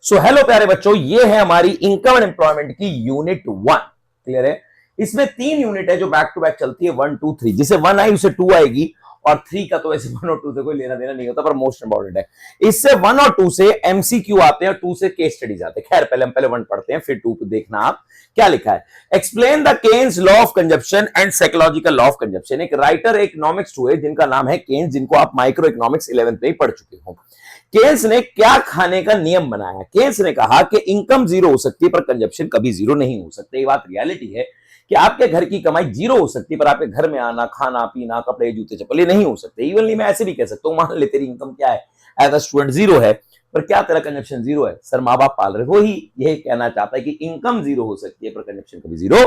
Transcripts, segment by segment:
So hello प्यारे बच्चों, ये है हमारी इनकम एंड एम्प्लॉयमेंट की यूनिट 1। क्लियर है? इसमें 3 यूनिट है जो बैक टू बैक चलती है, 1 2 3। जिसे 1 आई उसे 2 आएगी, और 3 का तो वैसे 1 और 2 से कोई लेना देना नहीं होता, पर मोस्ट इंपॉर्टेंट है। इससे 1 और 2 से एमसीक्यू आते हैं, 2 से केस स्टडीज आते हैं। खैर पहले 1 पढ़ते हैं, फिर 2 को देखना आप क्या लिखा है। Explain the Keynes law of consumption and psychological law of consumption. एक राइटर इकोनॉमिक्स हुए जिनका नाम है केन्स, जिनको आप माइक्रो इकोनॉमिक्स 11th में ही पढ़ चुके हो। केन्स ने क्या खाने का नियम बनाया? केन्स ने कहा कि इनकम जीरो हो सकती है पर कंजप्शन कभी जीरो नहीं हो सकता। ये बात रियलिटी है कि आपके घर की कमाई जीरो हो सकती है पर आपके घर में आना, खाना पीना, कपड़े, जूते, चप्पल ये नहीं हो सकते। इवनली मैं ऐसे भी कह सकता हूं, मान ले तेरी इनकम क्या है, एज अ स्टूडेंट जीरो है, पर क्या तेरा कंजप्शन जीरो है? सर माँ बाप पाल रहे, वो ही यही कहना चाहता है कि इनकम जीरो हो सकती है पर कंजप्शन कभी जीरो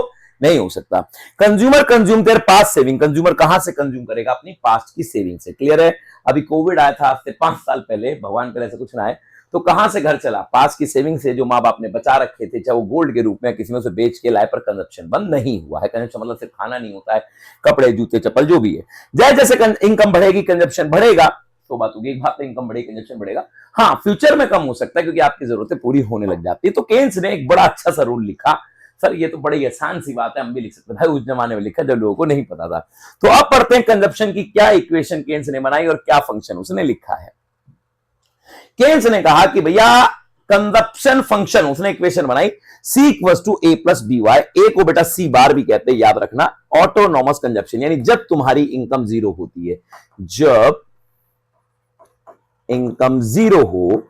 नहीं हो सकता। Consumer consume there past saving. Consumer कहां से कंज्यूम करेगा? अपनी पास्ट की सेविंग से। क्लियर है? अभी कोविड आया था आज से 5 साल पहले, भगवान करे ऐसा कुछ ना आए, तो कहां से घर चला? पास की सेविंग से, जो माँ बाप ने बचा रखे थे, चाहे वो गोल्ड के रूप में किसी में से बेच के लाए, पर कंजप्शन बंद नहीं हुआ है। कंजप्शन मतलब सिर्फ खाना नहीं होता है, कपड़े, जूते, चप्पल जो भी है। जैसे जैसे इनकम बढ़ेगी कंजप्शन बढ़ेगा, तो बात होगी, एक बात है इनकम बढ़ेगी कंजप्शन बढ़ेगा। हाँ, फ्यूचर में कम हो सकता है क्योंकि आपकी जरूरतें पूरी होने लग जाती है। तो केन्स ने एक बड़ा अच्छा सा रूल लिखा। सर ये तो बड़ी आसान सी बात है, हम भी लिख सकते हैं, उस जमाने में लिखा जब लोगों को नहीं पता था। तो अब पढ़ते हैं कंजप्शन की क्या इक्वेशन केन्स ने बनाई और क्या फंक्शन उसने लिखा है। केन्स ने कहा कि भैया कंजप्शन फंक्शन, उसने इक्वेशन बनाई C equals to A plus B Y. A को बेटा C बार भी कहते हैं, याद रखना। ऑटोनॉमस कंजप्शन यानी जब तुम्हारी इनकम जीरो होती है, जब इनकम जीरो हो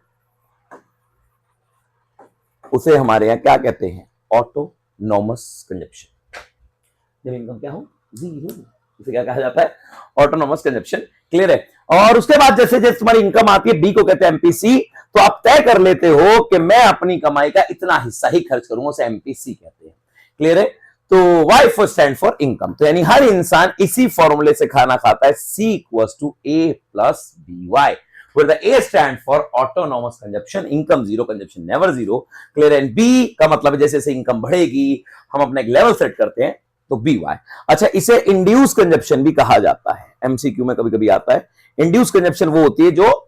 उसे हमारे यहां क्या कहते हैं? Autonomous consumption. जब इनकम क्या हो? जीरो, उसे क्या कहा जाता है? Autonomous consumption. क्लियर है? और उसके बाद जैसे जैसे तुम्हारी इनकम आती है, बी को कहते हैं एमपीसी, तो आप तय कर लेते हो कि मैं अपनी कमाई का इतना हिस्सा ही खर्च करूंगा, उसे एमपीसी कहते हैं। क्लियर है? तो Y for stand for income, तो यानी हर इंसान इसी फॉर्मूले से खाना खाता है, C equals to A plus B Y, where the A stand for autonomous consumption, income zero, consumption never zero. Clear? And B का मतलब जैसे जैसे इनकम बढ़ेगी हम अपना एक लेवल सेट करते हैं, तो बी वाई। अच्छा, इसे इंड्यूस कंजप्शन भी कहा जाता है, एमसीक्यू में कभी कभी आता है। इंड्यूस कंजप्शन वो होती है जो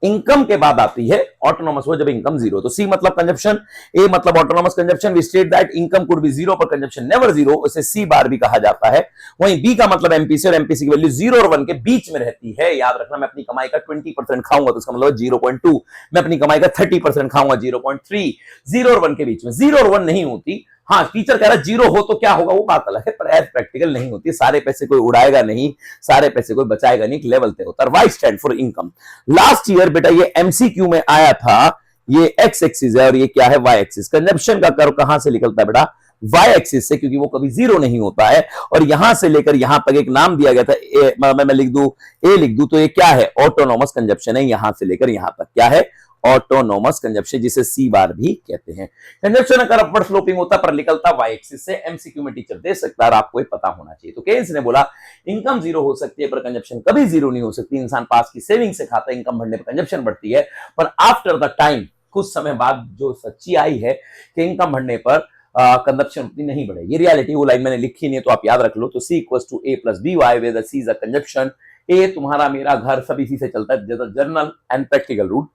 इनकम के बाद आती है, ऑटोनॉमस हो जब इनकम जीरो। तो सी मतलब कंजप्शन, ए मतलब autonomous consumption. We state that income could be zero पर कंजप्शन नेवर जीरो, इसे सी बार भी कहा जाता है। वहीं बी का मतलब एमपीसी, और एमपीसी की वैल्यू 0 और 1 के बीच में रहती है। याद रखना, मैं अपनी कमाई का 20% खाऊंगा तो इसका मतलब 0.2, मैं अपनी कमाई का 30% खाऊंगा 0.3। 0 और 1 के बीच में, 0 और 1 नहीं होती। हाँ, टीचर कह रहा है जीरो हो तो क्या होगा, वो बात अलग है, पर एज प्रैक्टिकल नहीं होती। सारे पैसे कोई उड़ाएगा नहीं, सारे पैसे कोई बचाएगा नहीं, एक लेवल तय होता है। Y stand for income. Last year बेटा ये एमसीक्यू में आया था, ये एक्स एक्सिस है और ये क्या है? Y axis. कंजप्शन का कर्व कहां से निकलता है बेटा? वाई एक्सिस से, क्योंकि वो कभी जीरो नहीं होता है। और यहां से लेकर यहां तक एक नाम दिया गया था, मैं लिख दूं, ए लिख दूं, तो ये क्या है? ऑटोनॉमस कंजप्शन है। यहां से लेकर यहां तक क्या है? ऑटोनॉमस कंजप्शन, जिसे सी बार भी कहते हैं। कंजप्शन अगर अपवर्ड स्लोपिंग होता पर निकलता वाई एक्सिस से। एमसीक्यू में टीचर दे सकता है और आपको पता होना चाहिए। तो केन्स ने बोला इनकम जीरो हो सकती है पर कंजप्शन कभी जीरो नहीं हो सकती। इंसान पास की सेविंग से खाता है, इनकम बढ़ने पर कंजप्शन बढ़ती है, पर आफ्टर द टाइम, कुछ समय बाद जो सच्ची आई है कि इनकम बढ़ने पर कंजप्शन उतनी नहीं बढ़ेगी। ये रियलिटी, वो लाइन मैंने लिखी नहीं है तो आप याद रख लो। तो C equals to A plus B Y, where the C is a consumption. A तुम्हारा मेरा घर सब इसी से चलता है, general and practical route.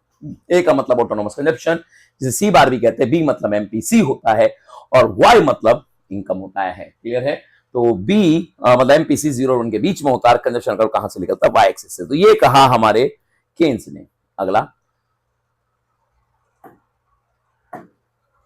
A का मतलब ऑटोनॉमस कंजप्शन, जिसे सी बार भी कहते हैं। बी मतलब एमपीसी होता है और वाई मतलब इनकम होता है। क्लियर है? तो बी मतलब एमपीसी 0 और 1 के बीच में होता है। कंजप्शन कर्व कहां से निकलता है? वाई एक्सिस से। तो ये कहा हमारे केन्स ने। अगला,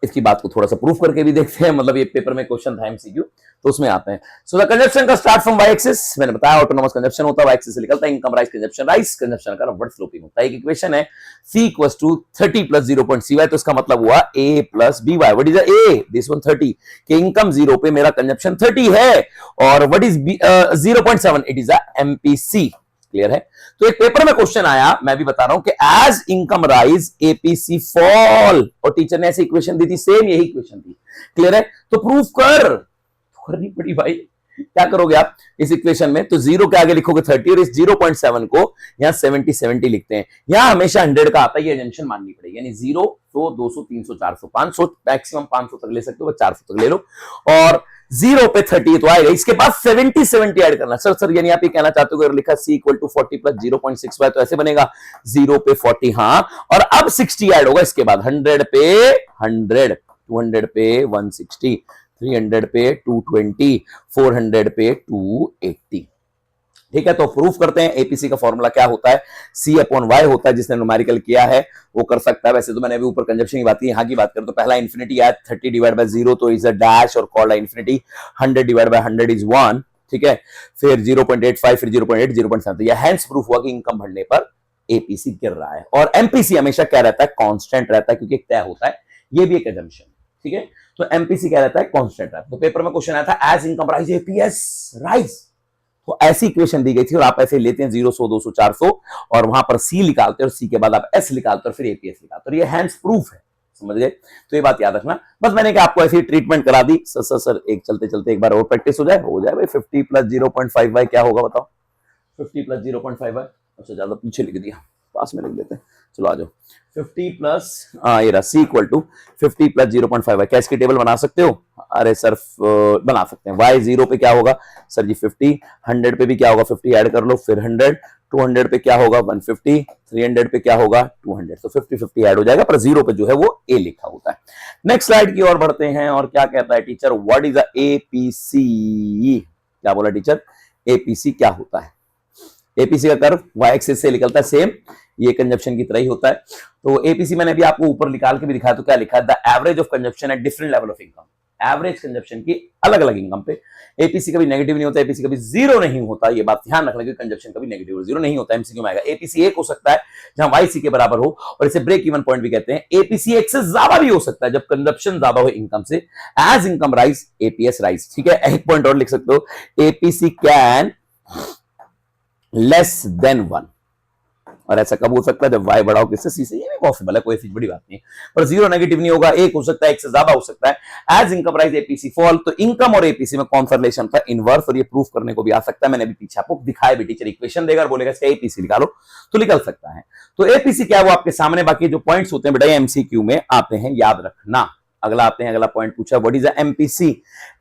इसकी बात को थोड़ा सा प्रूफ करके भी देखते हैं, मतलब ये पेपर में क्वेश्चन था एमसीक्यू, तो उसमें आते हैं। सो द कंजप्शन का स्टार्ट फ्रॉम वाई एक्सिस, मैंने बताया ऑटोनॉमस कंजप्शन होता है, वाई एक्सिस से निकलता है, income rise, consumption rise, consumption का अपवर्ड स्लोपिंग होता है। एक इक्वेशन है C equals to 30 plus 0.CY, तो इसका मतलब हुआ A plus BY। What is A? This one 30, कि इनकम जीरो पे मेरा कंजप्शन 30 है। और what is 0.7? It is a MPC. Clear है? तो एक पेपर में क्वेश्चन आया, मैं भी बता रहा हूं कि as income rise APC fall, और टीचर ने ऐसी इक्वेशन दी थी, सेम यही इक्वेशन थी। क्लियर है? तो प्रूफ करनी पड़ी भाई, क्या करोगे आप इस इक्वेशन में, तो 0 के आगे लिखोगे 30 और इस 0.7 को यहाँ 70 लिखते हैं। यहाँ हमेशा 100 का आता है, ये एजम्पशन माननी पड़ेगी, यानी 0, 100, 200, 300, 400, 500, मैक्सिमम 500 तक ले सकते हो, 400 तक ले लो, और 0 पे 30 तो आएगा, इसके बाद 70 ऐड करना। सर यानी आप ये कहना चाहते हो, अगर लिखा C = 40 + 0.65 तो ऐसे बनेगा 0 पे 40, हाँ, और अब 60 ऐड होगा इसके बाद, 100 पे 100, 200 पे 160, 300 पे 220, 400 पे 280। ठीक है, तो प्रूफ करते हैं। एपीसी का फॉर्मूला क्या होता है, C/Y होता है। जिसने न्यूमेरिकल किया है वो कर सकता है। वैसे तो मैंने अभी ऊपर कंजप्शन की बात की, यहाँ की बात करें तो पहला इंफिनिटी आया 30/0 तो इज अ डैश और कॉल्ड इंफिनिटी, 100/100 इज 1, ठीक है, फिर 0.85, फिर 0.8, 0.7, यह हैंस प्रूफ हुआ कि इनकम बढ़ने पर एपीसी गिर रहा है। और एमपीसी हमेशा क्या रहता है, कांस्टेंट रहता है, क्योंकि एक तय होता है, ये भी एक assumption, ठीक है। तो एमपीसी क्या रहता है, कांस्टेंट रहता है। तो पेपर में क्वेश्चन आया था as income rise APS rise, तो ऐसी इक्वेशन दी गई थी और आप ऐसे लेते हैं 0, 100, 200, 400 और वहां पर सी निकालते हैं और सी के बाद आप एस निकालते हैं और फिर एपीएस निकालते हैं। ये हैंड्स प्रूफ है, समझ गए। तो ये बात याद रखना। बस मैंने क्या आपको ऐसी ट्रीटमेंट करा दी। सर एक चलते चलते एक बार और प्रैक्टिस हो जाए भाई। 50 + 0.5y क्या होगा बताओ, 50 + 0.5y, अच्छा ज्यादा पीछे लिख दिया, पास में लिख देते हैं, चलो आ जाओ। 50 प्लस ये रहा C = 50 + 0.5y, क्या इसकी टेबल बना सकते हो? अरे सर बना सकते हैं। y 0 पे क्या होगा सर जी 50, 100 पे भी क्या होगा 50 ऐड कर लो, फिर 100, 200 पे क्या होगा 150, 300 पे क्या होगा 200, तो 50 ऐड हो जाएगा, पर 0 पे जो है वो A लिखा होता है। नेक्स्ट स्लाइड की ओर बढ़ते हैं और क्या कहता है teacher, what is a APC? क्या बोला टीचर, एपीसी क्या होता है? एपीसी का कर्व y एक्सिस से निकलता है, सेम ये कंजप्शन की तरह ही होता है। तो एपीसी मैंने अभी आपको ऊपर निकाल के भी दिखाया, तो क्या लिखा है, the average of consumption at different level of income, average consumption की अलग अलग इनकम पे। एपीसी कभी नेगेटिव नहीं होता, एपीसी कभी जीरो नहीं होता, ये बात ध्यान रखना कि कंजप्शन कभी नेगेटिव और जीरो नहीं होता। एमसीक्यू में आएगा। एपीसी एक हो सकता है जहां वाई सी के बराबर हो, और इसे ब्रेक इवन पॉइंट भी कहते हैं। एपीसी एक से ज्यादा भी हो सकता है जब कंजप्शन ज्यादा हो इनकम से, as income rise APS rise, ठीक है। एक पॉइंट और लिख सकते हो, एपीसी कैन लेस देन 1, और ऐसा कब हो सकता है, जब y बड़ा हो किससे, c से। ये भी पॉसिबल है, कोई ऐसी बड़ी बात नहीं है, पर जीरो नेगेटिव नहीं होगा। एक हो सकता है, एक से ज्यादा हो सकता है। As income rise APC fall, तो इनकम और एपीसी में कौन सा रिलेशन था, इनवर्स, और ये प्रूफ करने को भी आ सकता है। मैंने अभी पीछे आपको दिखाया भी, टीचर इक्वेशन देगा और बोलेगा इसका एपीसी निकालो, तो निकल सकता है। तो एपीसी क्या है वो आपके सामने, बाकी जो पॉइंट्स होते हैं बेटा एमसीक्यू में आते हैं, याद रखना। अगला आते हैं, अगला पॉइंट पूछा, व्हाट इज एमपीसी?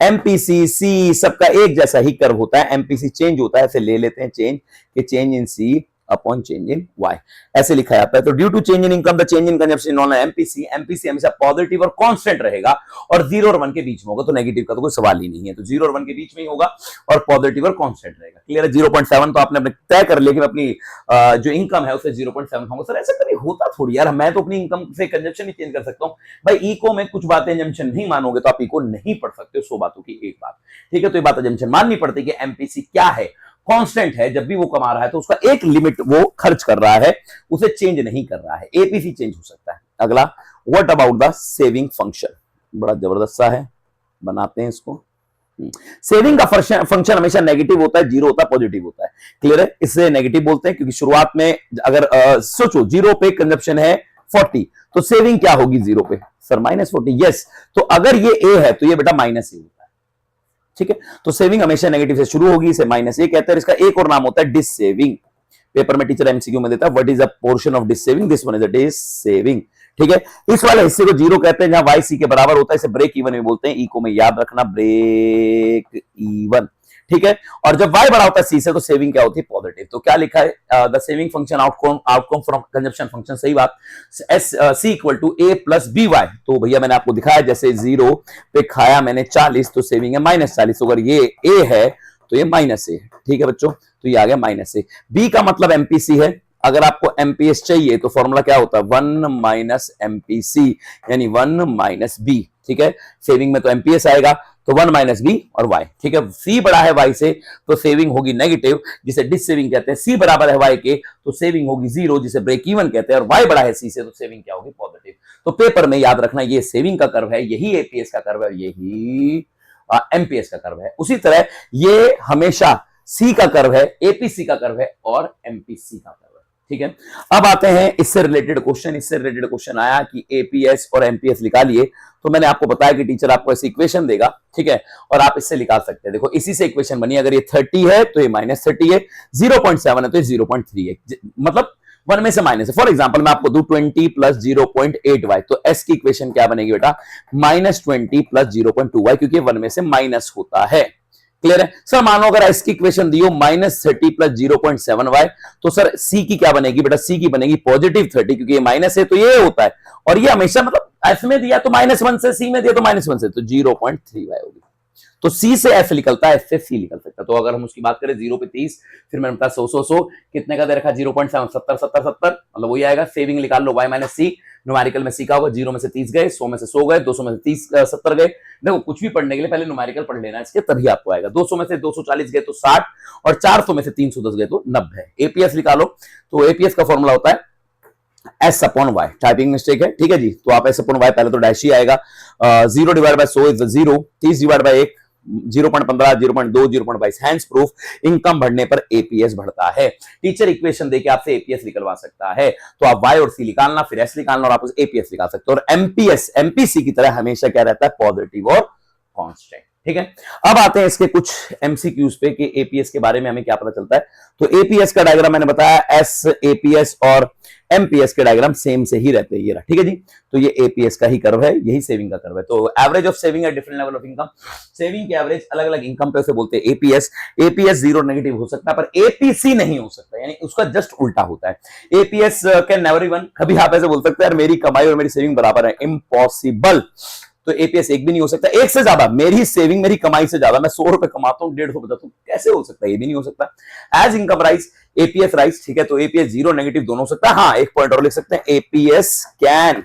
एमपीसी सी सबका एक जैसा ही कर्व होता है। एमपीसी चेंज होता है, ऐसे ले लेते हैं चेंज, कि change in C upon change in y, ऐसे लिखा जाता है। तो due to change in income the change in consumption known MPC. MPC हमेशा पॉजिटिव और कांस्टेंट रहेगा, और 0 और 1 के बीच में होगा, तो नेगेटिव का तो कोई सवाल ही नहीं है। तो 0 और 1 के बीच में ही होगा और पॉजिटिव और कांस्टेंट रहेगा। क्लियर है। 0.7 तो आपने अपने तय कर लिया कि मैं अपनी जो इनकम है उसे 0.7 खाऊंगा। सर ऐसा कभी होता थोड़ी यार, मैं तो अपनी इनकम से कंजप्शन ही चेंज कर सकता हूं भाई। इको में कुछ बातें जंक्शन नहीं मानोगे तो आप इको नहीं पढ़ सकते, 100 बातों की एक बात, ठीक है। तो ये बात जंक्शन माननी पड़ती है कि एमपीसी क्या है, कांस्टेंट है। जब भी वो कमा रहा है तो उसका एक लिमिट वो खर्च कर रहा है, उसे चेंज नहीं कर रहा है। एपीसी चेंज हो सकता है। अगला, what about the saving function? बड़ा जबरदस्त सा है, बनाते हैं इसको। सेविंग का फंक्शन हमेशा नेगेटिव होता है, जीरो होता है, पॉजिटिव होता है। क्लियर है। इससे नेगेटिव बोलते हैं क्योंकि शुरुआत में अगर सोचो 0 पे कंजप्शन है 40, तो सेविंग क्या होगी 0 पे सर -40। यस, तो अगर ये ए है तो ये बेटा -a होता है, ठीक है। तो सेविंग हमेशा नेगेटिव से शुरू होगी, इसे -a कहते हैं। इसका एक और नाम होता है डिस सेविंग। पेपर में टीचर एमसीक्यू में देता है, what is a portion of dissaving? This one is a dissaving, ठीक है। इस वाले हिस्से को जीरो कहते हैं जहां वाई सी के बराबर होता है, इसे ब्रेक इवन में बोलते हैं। इको में याद रखना, ब्रेक इवन, ठीक है। और जब y बड़ा होता है सी से तो सेविंग क्या होती है, पॉजिटिव। तो क्या लिखा है, the saving function outcome from consumption function, सही बात। C = A + by, तो भैया मैंने आपको दिखाया जैसे 0 पे खाया मैंने 40, तो सेविंग है -40। अगर ये A है तो ये -A, ठीक है बच्चों। तो ये आ गया -A। B का मतलब एमपीसी है। अगर आपको एमपीएस चाहिए तो फॉर्मूला क्या होता है, 1 - एमपीसी, यानी 1 - B, ठीक है। सेविंग में तो एमपीएस आएगा, तो 1 - B और y, ठीक है। C बड़ा है y से तो सेविंग होगी नेगेटिव, जिसे डिस सेविंग कहते हैं। C बराबर है y के तो सेविंग होगी 0, जिसे ब्रेक इवन कहते हैं। और y बड़ा है C से तो सेविंग क्या होगी, पॉजिटिव। तो पेपर में याद रखना, ये सेविंग का कर्व है, यही एपीएस का कर्व है, यही एमपीएस का कर्व है। उसी तरह ये हमेशा C का कर्व है, एपीसी का कर्व है और एमपीसी का कर्व है, ठीक है। अब आते हैं इससे रिलेटेड क्वेश्चन आया कि एपीएस और एमपीएस निकालिए, तो मैंने आपको बताया कि टीचर आपको ऐसी इक्वेशन देगा, ठीक है, और आप इससे निकाल सकते हैं। देखो इसी से इक्वेशन बनी, अगर ये 30 है तो ये -30 है, 0.7 है तो ये 0.3 है, मतलब 1 में से माइनस है। फॉर एग्जाम्पल मैं आपको दूं 20 प्लस 0.8y, तो एस की इक्वेशन क्या बनेगी बेटा, -20 प्लस 0.2y, क्योंकि 1 में से माइनस होता है। क्लियर है सर? मानो अगर एस की इक्वेशन दी हो -30 प्लस 0.7y, तो सर सी की क्या बनेगी बेटा, सी की बनेगी +30, क्योंकि ये माइनस है तो ये होता है, और ये हमेशा मतलब एफ में दिया तो -1 से, सी में दिया तो -1 से, तो 0.3y होगी। तो सी से एफ निकलता है, एफ से सी निकल सकता है। तो अगर हम उसकी बात करें 0 पे 30, फिर मैंने बताया 100 कितने का दे रखा, 0.7, 70 मतलब वही आएगा। सेविंग निकाल लो y माइनस सी, न्यूमेरिकल में सी का होगा, 0 में से 30 गए, 100 में से 100 गए, 200 में से 30 70 गए। देखो कुछ भी पढ़ने के लिए पहले न्यूमेरिकल पढ़ लेना इसके, तभी आपको आएगा। 200 में से 240 गए तो 60, और 400 में से 310 गए तो 90। एपीएस निकालो, तो एपीएस का फॉर्मूला होता है S upon Y, typing mistake है, ठीक है जी। तो आप एस अपॉन वाई, पहले तो डैश ही आएगा, 0 divide by 100 is 0, 30 divide by 1 0.15, 0.2, 0.22। Hence proof income बढ़ने पर एपीएस बढ़ता है। टीचर इक्वेशन देके आपसे एपीएस निकलवा सकता है, तो आप वाई और सी निकालना, फिर एस निकालना, और आप उस एपीएस निकाल सकते हो। और एमपीएस एमपीसी की तरह हमेशा क्या रहता है, पॉजिटिव और कांस्टेंट, ठीक है। अब आते हैं इसके कुछ एमसीक्यूज पे कि एपीएस के बारे में हमें क्या पता चलता है। तो एपीएस का डायग्राम मैंने बताया, एस एपीएस और एमपीएस के डायग्राम सेम से ही रहते हैं, ये रहा, ठीक है जी। तो ये एपीएस का ही कर्व है, यही सेविंग का कर्व है। तो average of saving at different level of income, saving की एवरेज अलग अलग इनकम पे उसे बोलते हैं एपीएस। एपीएस जीरो नेगेटिव हो सकता है, पर एपीसी नहीं हो सकता, यानी उसका जस्ट उल्टा होता है। एपीएस कैन नेवर इवन, कभी आप ऐसे बोल सकते हैं मेरी कमाई और मेरी सेविंग बराबर है, इम्पॉसिबल। तो एपीएस एक भी नहीं हो सकता, एक से ज्यादा, मेरी सेविंग मेरी कमाई से ज्यादा, मैं 100 रुपए कमाता हूं 150 बचाता हूं, कैसे हो सकता है, ये भी नहीं हो सकता। As income rise APS rise, ठीक है। तो एपीएस जीरो नेगेटिव दोनों हो सकता है। हाँ, एक पॉइंट और लिख सकते हैं, एपीएस कैन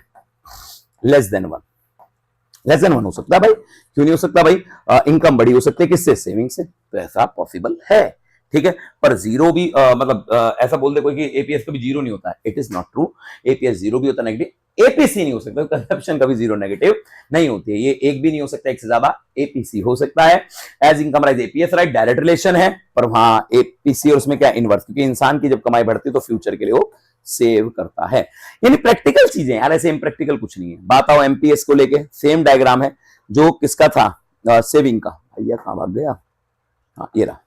लेस देन 1 हो सकता है भाई। क्यों नहीं हो सकता भाई, इनकम बड़ी हो सकती है किससे, सेविंग से, तो ऐसा पॉसिबल है, ठीक है। पर जीरो भी मतलब ऐसा बोल दे कोई कि एपीएस कभी जीरो नहीं होता है, it is not true. APS zero भी होता है, नेगेटिव। एपीसी नहीं हो सकता, कंजप्शन कभी जीरो नेगेटिव नहीं होती है। ये एक भी नहीं हो सकता, एक से ज्यादा, एपीसी हो सकता है। As income rise APS right, direct relation है, पर वहां एपीसी और उसमें क्या इनवर्स, क्योंकि इंसान की जब कमाई बढ़ती है तो फ्यूचर के लिए वो सेव करता है। यानी प्रैक्टिकल चीजें यार, ऐसे इम्प्रैक्टिकल कुछ नहीं है। बात आओ एमपीएस को लेके, सेम डायग्राम है जो किसका था, सेविंग का। भैया कहां भाग गया, हाँ ये रहा,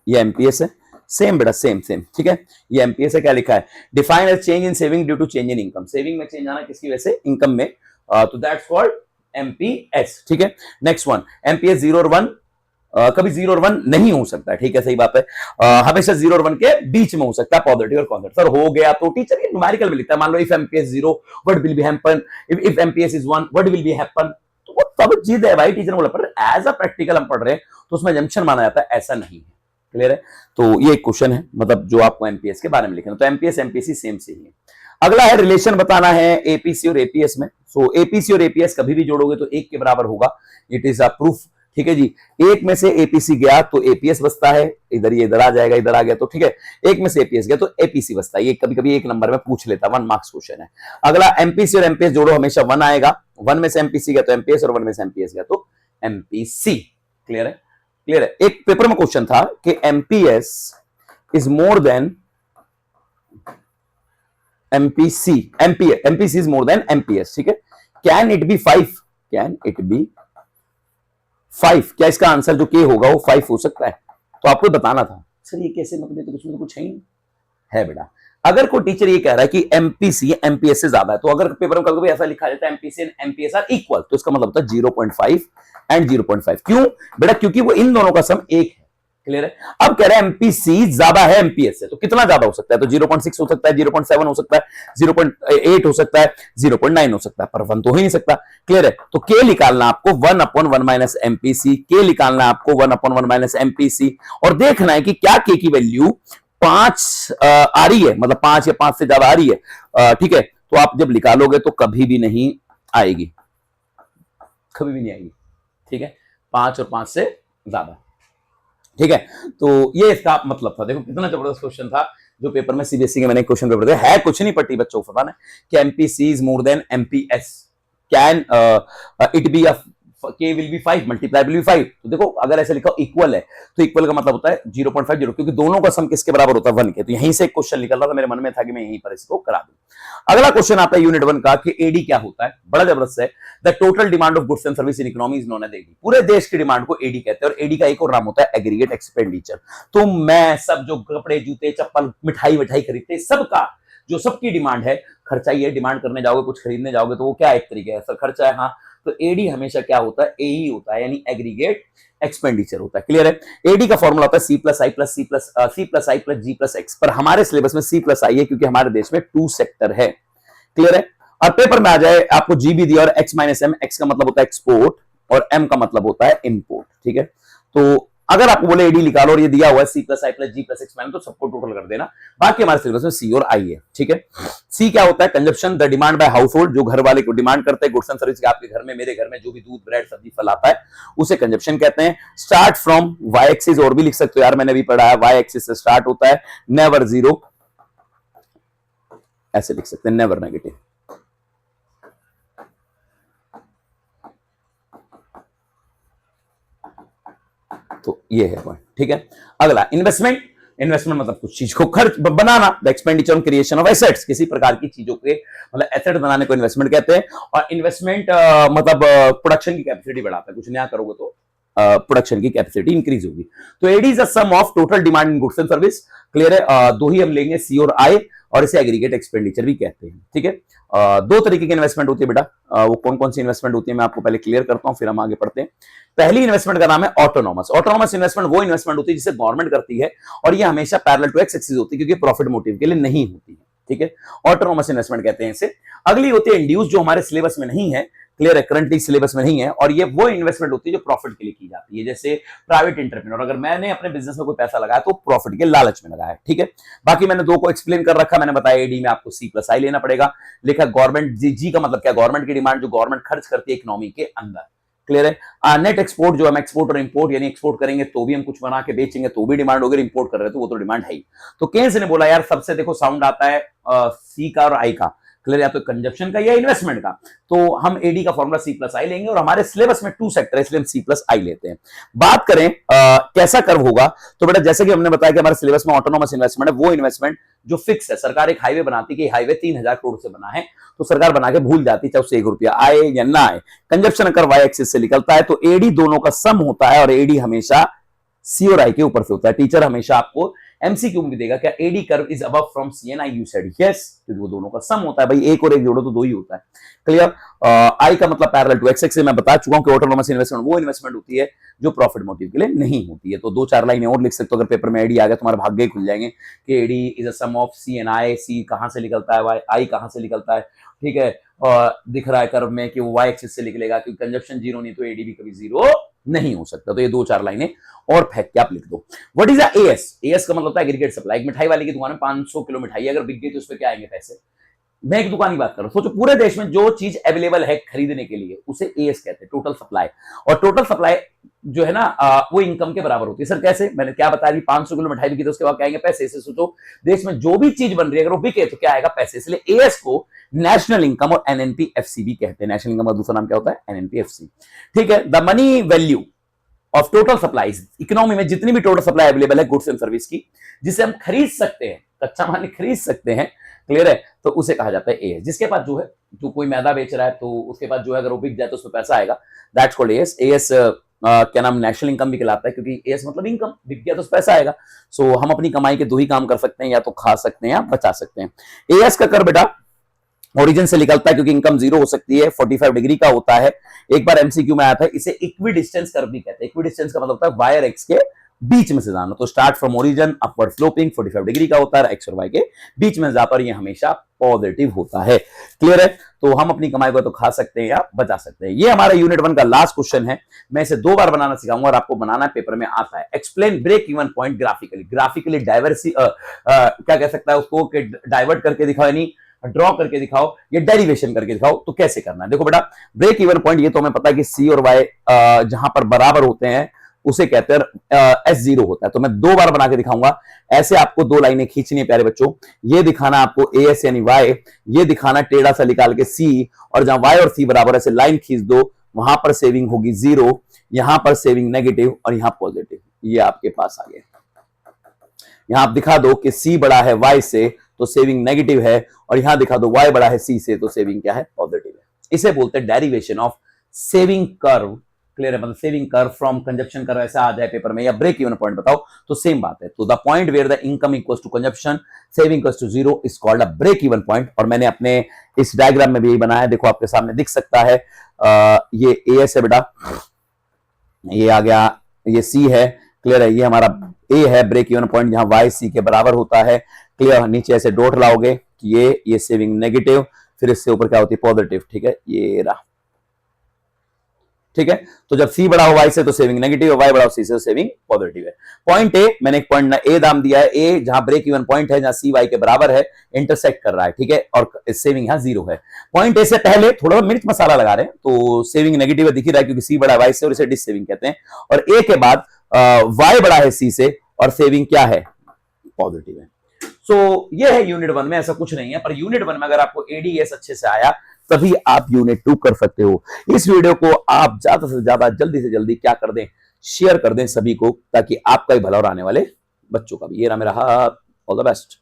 ये एमपीएस है, सेम बेटा, सेम, ठीक है। ये एमपीएस है, क्या लिखा है, define as change in saving due to change in income. Saving में चेंज आना किसकी वजह से, इनकम में, तो दैट्स कॉल्ड एमपीएस, ठीक है। नेक्स्ट वन, एमपीएस 0 और 1, कभी 0 और 1 नहीं हो सकता, ठीक है, सही बात है। हमेशा 0 और 1 के बीच में हो सकता है, पॉजिटिव और कांस्टेंट। सर हो गया तो टीचर ये न्यूमेरिकल में लिखता है, मान लो if MPS 0 what will be happen, if MPS is 1 what will be happen, तो वो सब चीज है भाई, टीचर ने बोला। पर एज अ प्रैक्टिकल हम पढ़ रहे हैं तो उसमें जंक्शन माना जाता है, ऐसा नहीं है। क्लियर है? तो ये एक क्वेश्चन है, मतलब जो आपको एमपीएस के बारे में लिखना, तो एमपीएस एमपीसी सेम से ही है। अगला है रिलेशन बताना है एपीसी और एपीएस में। सो एपीसी और एपीएस कभी भी जोड़ोगे तो एक के बराबर होगा, इट इज अ प्रूफ, ठीक है जी। एक में से एपीसी गया तो एपीएस बचता है, इधर ये इधर आ जाएगा, इधर आ गया तो ठीक है। एक में से एपीएस गया तो एपीसी बचता है, ये कभी कभी एक नंबर में पूछ लेता, 1 मार्क्स क्वेश्चन है। अगला एमपीसी और एमपीएस जोड़ो, हमेशा 1 आएगा। 1 में से एमपीसी गया तो एमपीएस, और 1 में से एमपीएस गया तो एमपीसी। क्लियर है? क्लियर है। एक पेपर में क्वेश्चन था कि MPS is more than MPC, MPC is more than MPS, ठीक है। Can it be 5, can it be 5, क्या इसका आंसर जो के होगा वो 5 हो सकता है? तो आपको बताना था। सर ये कैसे, मतलब तो कुछ में तो कुछ है बेटा। अगर कोई टीचर ये कह रहा है कि एमपीसी एमपीएस से ज्यादा है, तो अगर पेपर में कभी ऐसा लिखा जाता है MPC and MPS are equal, तो इसका मतलब होता है 0.5 एंड 0.5। क्यों बेटा? क्योंकि वो इन दोनों का सम 1 है। क्लियर है? अब कह रहे हैं एमपीसी ज्यादा है एमपीएस से, तो कितना ज्यादा हो सकता है? तो 0.6 हो सकता है, 0.7 हो सकता है, 0.8 हो सकता है, 0.9 हो सकता है, पर 1 तो हो ही नहीं सकता। क्लियर है? तो के निकालना आपको 1/1 माइनस एमपीसी, के निकालना आपको 1/1 माइनस एमपीसी, और देखना है कि क्या के की वैल्यू 5 आ रही है, मतलब 5 या 5 से ज्यादा आ रही है, ठीक है। तो आप जब निकालोगे तो कभी भी नहीं आएगी, कभी भी नहीं आएगी, ठीक है। 5 और 5 से ज्यादा, ठीक है। तो ये इसका मतलब था। देखो कितना जबरदस्त क्वेश्चन था जो पेपर में सीबीएसई के मैंने क्वेश्चन पेपर दिया है, कुछ नहीं पट्टी बच्चों को पता है कि MPC is more than MPS, can it be a k will be 5, multiply will be 5। तो देखो अगर ऐसे लिखा इक्वल है तो इक्वल का मतलब होता है 0.50, क्योंकि दोनों का सम किसके बराबर होता है 1 के। तो यहीं से एक क्वेश्चन निकल रहा था, मेरे मन में था कि मैं यहीं पर इसको करा दूं। अगला क्वेश्चन आता है यूनिट 1 का कि एडी क्या होता है, बड़ा जबरदस्त है। The total demand of goods and service in economy is known as AD. पूरे देश की डिमांड को एडी कहते हैं, और एडी का एक और नाम होता है एग्रीगेट एक्सपेंडिचर। तो मैं सब जो कपड़े जूते चप्पल मिठाई खरीदते सबका जो सबकी डिमांड है, खर्चा ही है। डिमांड करने जाओगे, कुछ खरीदने जाओगे तो वो क्या एक तरीके है सर खर्चा है। हाँ, तो एडी हमेशा क्या होता है, एई होता है, यानी एग्रीगेट एक्सपेंडिचर होता है। क्लियर है। एडी का फॉर्मूला होता है सी प्लस आई प्लस जी प्लस एक्स। पर हमारे सिलेबस में सी प्लस आई है क्योंकि हमारे देश में 2 सेक्टर है। क्लियर है। और पेपर में आ जाए आपको जी भी दिया और एक्स माइनस एम, एक्स का मतलब होता है एक्सपोर्ट और एम का मतलब होता है इंपोर्ट। ठीक है। तो अगर आपको बोले एडी निकालो और ये दिया हुआ है सी प्लस आई प्लस जी प्लस एक्स माइनस, तो सबको टोटल कर देना। बाकी हमारे सिलेबस में सी और आई है। ठीक है। सी क्या होता है, consumption, the demand by house hold, जो घर वाले को डिमांड करते हैं गुड्स एंड सर्विस, आपके घर में मेरे घर में जो भी दूध ब्रेड सब्जी फल आता है उसे कंजप्शन कहते हैं। स्टार्ट फ्रॉम वाई एक्सिस, और भी लिख सकते हो यार, मैंने भी पढ़ा है, वाई एक्सिस से स्टार्ट होता है, नेवर जीरो, ऐसे लिख सकते हैं, नेवर नेगेटिव। तो ये है पॉइंट। ठीक है। अगला इन्वेस्टमेंट। इन्वेस्टमेंट मतलब कुछ चीज को खर्च बनाना, the expenditure on creation of assets, किसी प्रकार की चीजों के मतलब एसेट बनाने को इन्वेस्टमेंट कहते हैं। और इन्वेस्टमेंट मतलब प्रोडक्शन की कैपेसिटी बढ़ाता है, कुछ नया करोगे तो प्रोडक्शन की कैपेसिटी इंक्रीज होगी। तो AD is the sum of total demand in goods and service. Clear है। दो ही हम लेंगे, सी और आई, और इसे एग्रीगेट एक्सपेंडिचर भी कहते हैं। ठीक है। दो तरीके की इन्वेस्टमेंट होती है बेटा, वो कौन कौन सी इन्वेस्टमेंट होती है मैं आपको पहले क्लियर करता हूं, फिर हम आगे पढ़ते हैं। पहली इन्वेस्टमेंट का नाम है ऑटोनॉमस। ऑटोनॉमस इन्वेस्टमेंट वो इन्वेस्टमेंट होती है जिसे गवर्नमेंट करती है, और ये हमेशा पैरेलल टू एक्स एक्सिस होती है, क्योंकि प्रॉफिट मोटिव के लिए नहीं होती है। ठीक है। ऑटोनॉमस इन्वेस्टमेंट कहते हैं इसे। अगली होती है इंड्यूस, जो हमारे सिलेबस में नहीं है। क्लियर है, करंटली सिलेबस में नहीं है, और ये वो इन्वेस्टमेंट होती है जो प्रॉफिट के लिए की जाती है। जैसे प्राइवेट एंटरप्रेन्योर, अगर मैंने अपने बिजनेस में कोई पैसा लगाया तो प्रॉफिट के लालच में लगाया। ठीक है। बाकी मैंने दो को एक्सप्लेन कर रखा, मैंने बताया एडी में आपको सी प्लस आई लेना पड़ेगा। लिखा गवर्नमेंट, जी का मतलब क्या, गवर्नमेंट की डिमांड जो गवर्नमेंट खर्च करती है इकोनॉमी के अंदर। क्लियर है। नेट एक्सपोर्ट, जो हम एक्सपोर्ट और इंपोर्ट, यानी एक्सपोर्ट करेंगे तो भी हम कुछ बना के बेचेंगे तो भी डिमांड होगी, इंपोर्ट कर रहे तो वो तो डिमांड है ही। तो केन्स ने बोला यार सबसे देखो साउंड आता है सी का और आई का, क्लियर, या तो कंजप्शन का या इन्वेस्टमेंट का। तो हम एडी का फॉर्मूला सी प्लस आई लेंगे, और हमारे सिलेबस में 2 सेक्टर है इसलिए हम सी प्लस आई लेते हैं। बात करें कैसा कर्व होगा, तो बेटा जैसे कि हमने बताया कि हमारे सिलेबस में ऑटोनॉमस इन्वेस्टमेंट है, वो इन्वेस्टमेंट जो फिक्स है। सरकार एक हाईवे बनाती है कि हाईवे 3000 करोड़ से बना है, तो सरकार बना के भूल जाती है चाहे उससे 1 रुपया आए या ना आए। कंजप्शन अगर वाई एक्सिस से निकलता है तो एडी दोनों का सम होता है, और एडी हमेशा सी और आई के ऊपर से होता है। टीचर हमेशा आपको एमसीक्यू में भी देगा क्या AD curve is above from C and I, you said yes, क्योंकि वो दोनों का सम होता है भाई, एक और एक जोड़ो तो 2 ही होता है। क्लियर। आई का मतलब पैरेलल टू एक्स एक्सिस, मैं बता चुका हूं कि ऑटोनॉमस इन्वेस्टमेंट वो इन्वेस्टमेंट होती है जो प्रॉफिट मोटिव के लिए नहीं होती है। तो 2-4 लाइनें और लिख सकते हो, अगर पेपर में एडी आ गया तुम्हारे भाग्य ही खुल जाएंगे कि AD is a sum of C and I. C कहां से निकलता है, वाई, आई कहां से निकलता है। ठीक है। और दिख रहा है कर्व में कि वो वाई एक्सिस से निकलेगा, क्योंकि कंजप्शन जीरो नहीं तो एडी भी कभी जीरो नहीं हो सकता। तो ये 2-4 लाइनें और फेंक के आप लिख दो। What is as? एएस का मतलब होता है एग्रीगेट सप्लाई। एक मिठाई वाले की दुकान में 500 किलो मिठाई अगर बिक गई तो उस पर क्या आएंगे पैसे। मैं एक दुकान की बात कर रहा हूं, सोचो पूरे देश में जो चीज अवेलेबल है खरीदने के लिए उसे एएस कहते हैं, टोटल सप्लाई। और टोटल सप्लाई जो है ना वो इनकम के बराबर होती है। सर कैसे? मैंने क्या बताया कि 500 किलो मिठाई बिकी तो उसके बाद क्या आएंगे पैसे। इसे सोचो देश में जो भी चीज बन रही है अगर वो बिके तो क्या आएगा पैसे। इसलिए एएस को नेशनल इनकम और एनएनपीएफसी भी कहते हैं। नेशनल इनकम का दूसरा नाम क्या होता है? एनएनपीएफसी। ठीक है। The money value of total supplies, economy में जितनी भी टोटल सप्लाई अवेलेबल है गुड्स एंड सर्विस की, जिसे हम खरीद सकते हैं, कच्चा माल खरीद सकते हैं, क्लियर है, तो उसे कहा जाता है एएस। जिसके पास जो है, जो कोई मैदा बेच रहा है तो उसके पास जो है अगर वो बिक जाए तो उसमें पैसा आएगा, दैट्स कॉल्ड एएस। एएस क्या नाम नेशनल इनकम भी कहलाता है, क्योंकि एएस मतलब इनकम, बिक गया तो पैसा आएगा। सो हम अपनी कमाई के 2 ही काम कर सकते हैं, या तो खा सकते हैं या बचा सकते हैं। एएस का कर बेटा ओरिजिन से निकलता है, क्योंकि इनकम जीरो हो सकती है, 45 डिग्री का होता है। एक बार एमसीक्यू में आया था, इसे इक्वी डिस्टेंस कर्व भी कहते हैं। इक्वी डिस्टेंस का मतलब होता है वायर एक्स के बीच में से जाना। तो start from origin upward sloping 45 degree का होता है, एक्स और वाई के बीच में जाता है, ये हमेशा पॉजिटिव होता है। क्लियर है। तो हम अपनी कमाई को तो खा सकते हैं या बचा सकते हैं। ये हमारा यूनिट 1 का लास्ट क्वेश्चन है। मैं इसे 2 बार बनाना सिखाऊंगा और आपको बनाना पेपर में आता है। Explain break even point graphically. Graphically डाइवर्सी क्या कह सकता है उसको, डाइवर्ट करके दिखाओ, यानी ड्रॉ करके दिखाओ, या डेरिवेशन करके दिखाओ। तो कैसे करना है देखो बेटा। ब्रेक इवन पॉइंट ये तो हमें पता है कि सी और वाई जहां पर बराबर होते हैं उसे कहते हैं S0 होता है। तो मैं 2 बार बना के दिखाऊंगा। ऐसे आपको 2 लाइनें खींचनी है प्यारे बच्चों। ये दिखाना आपको एएस यानी वाई, ये दिखाना टेढ़ा सा निकाल के सी, और जहां वाई और सी बराबर ऐसे लाइन खींच दो, वहां पर सेविंग होगी 0, यहां पर सेविंग नेगेटिव और यहां पॉजिटिव। ये आपके पास आ गया। यहां आप दिखा दो कि C बड़ा है Y से तो सेविंग नेगेटिव है, और यहां दिखा दो Y बड़ा है C से तो सेविंग क्या है, पॉजिटिव है। इसे बोलते हैं derivation of saving curve. Clear है? मतलब saving curve from consumption curve ऐसा आ जाए पेपर में, या ब्रेक इवन पॉइंट बताओ तो सेम बात है। तो the point where the income equals to consumption, saving equals to 0 is called a break even point. और मैंने अपने इस डायग्राम में भी यही बनाया है, देखो आपके सामने दिख सकता है। ये AS है बेटा, ये आ गया, ये C है। क्लियर है? ये हमारा A है, ब्रेक इवन पॉइंट जहां Y C के बराबर होता है। क्लियर? नीचे ऐसे डॉट लाओगे कि ये सेविंग नेगेटिव, फिर इससे ऊपर क्या होती है, पॉजिटिव। ठीक है? ये रहा। ठीक है? तो जब C बड़ा हो Y से तो सेविंग नेगेटिव है, Y बड़ा हो C से तो सेविंग पॉजिटिव है। पॉइंट ए, मैंने एक पॉइंट A दाम दिया है, A जहां ब्रेक इवन पॉइंट है, जहां C Y के बराबर है, इंटरसेक्ट कर रहा है। ठीक है? और सेविंग यहां 0 है। पॉइंट ए से पहले थोड़ा मिर्च मसाला लगा रहे हैं, तो सेविंग नेगेटिव दिख रहा है क्योंकि C बड़ा है Y से और इसे डिस सेविंग कहते हैं। और A के बाद Y बड़ा है C से और सेविंग क्या है, पॉजिटिव है। सो ये है यूनिट 1 में, ऐसा कुछ नहीं है। पर यूनिट 1 में अगर आपको एडीएस अच्छे से आया तभी आप यूनिट 2 कर सकते हो। इस वीडियो को आप ज्यादा से ज्यादा जल्दी से जल्दी क्या कर दें, शेयर कर दें सभी को, ताकि आपका ही भला और आने वाले बच्चों का भी। ये रहा मेरा हाथ। All the best.